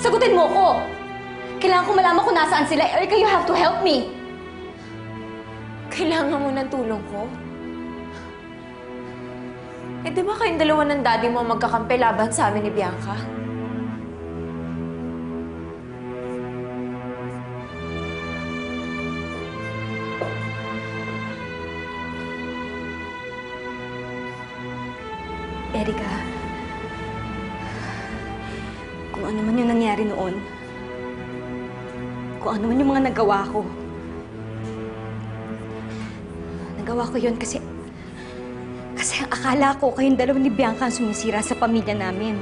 Sagutin mo ko! Kailangan ko malaman kung nasaan sila. Erica, you have to help me! Kailangan mo ng tulong ko? Eh, di ba kayong dalawa ng daddy mo magkakampi laban sa amin ni Bianca? Erica, kung ano man yung nangyari noon, kung ano man yung mga nagawa ko yun kasi ang akala ko kayong dalawa ni Bianca ang sumisira sa pamilya namin.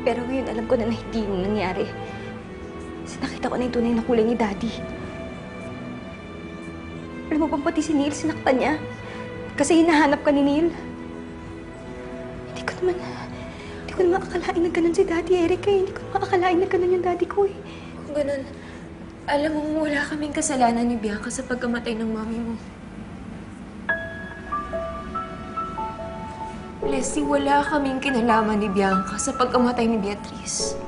Pero ngayon alam ko na hindi yung nangyari. Kasi nakita ko na yung tunay na kulay ni Daddy. Alam mo bang pati si Neil, sinaktan niya? Kasi hinahanap ka ni Neil. Hindi ko naman akalain na ganun si Daddy, Erica. Hindi ko naman akalain na ganun yung Daddy ko eh. Kung ganun, alam mo wala kaming kasalanan ni Bianca sa pagkamatay ng mami mo. Leslie, wala kaming kinalaman ni Bianca sa pagkamatay ni Beatrice.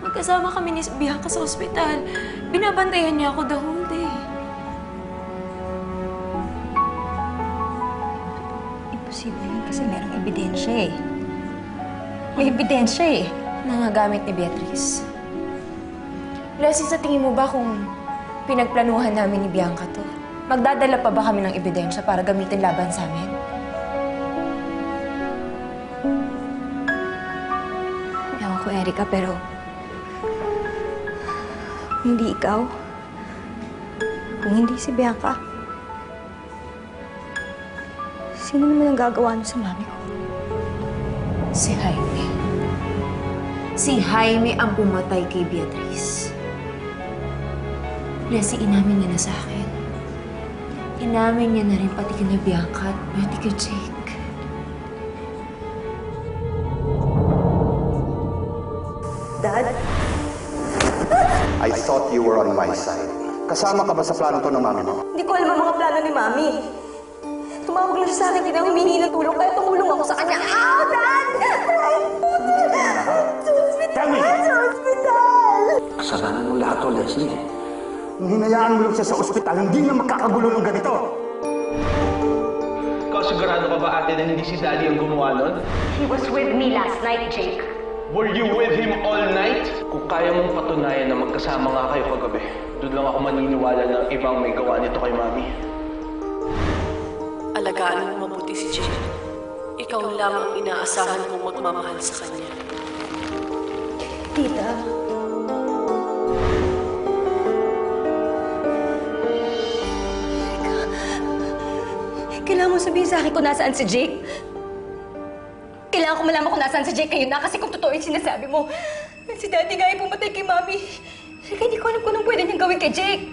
Magkasama kami ni Bianca sa ospital. Binabantayan niya ako the whole day. Imposible yun kasi merong ebidensya eh. May ebidensya eh. Nangagamit ni Beatrice. Leslie, sa tingin mo ba kung pinagplanuhan namin ni Bianca to? Magdadala pa ba kami ng ebidensya para gamitin laban sa amin? Ewan ko, Erica, pero kung hindi ikaw, kung hindi si Bianca, sino naman ang gagawa nun sa mami ko? Si Jaime. Si Jaime ang pumatay kay Beatrice. Leslie, inamin niya na sa akin. Inamin niya na rin pati kina Bianca at pati kay Jake. Dad? I thought you were on my side. Kasama ka ba sa plano to ng mami mo? Hindi ko alam ang mga plano ni Mami. Tumawag lang siya sa akin, humingi ng tulong, kaya tumulong ako sa kanya. Ow, Dad! Sa ospital! Sa ospital! Kasalanan mo lahat to, Leslie. Kung hinayaan mo lang siya sa ospital, hindi na magkakagulo ng ganito. Ikaw, sigurado ka ba, ate, na hindi si Daddy ang gumawa nun? He was with me last night, Jake. Were you with him all night? Kung kaya mong patunayan na magkasama nga kayo kagabi, doon lang ako maniniwala na ibang may gawa nito kay Mami. Alagaan mo mabuti si Jake. Ikaw lang ang inaasahan kong magmamahal sa kanya. Tita. Kailangan mo sabihin sa akin kung nasaan si Jake. Kailangan ko malaman kung nasaan si Jake ngayon na kasi kung totoo yung sinasabi mo. Si Daddy nga ay pumatay kay Mami. Kaya hindi ko alam kung anong pwede niyang gawin kay Jake.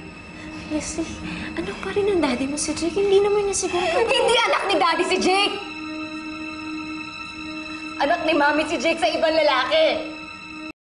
Leslie, anak pa rin ng daddy mo si Jake. Hindi naman niya siguro... Hindi anak ni Daddy si Jake! Anak ni Mami si Jake sa ibang lalaki!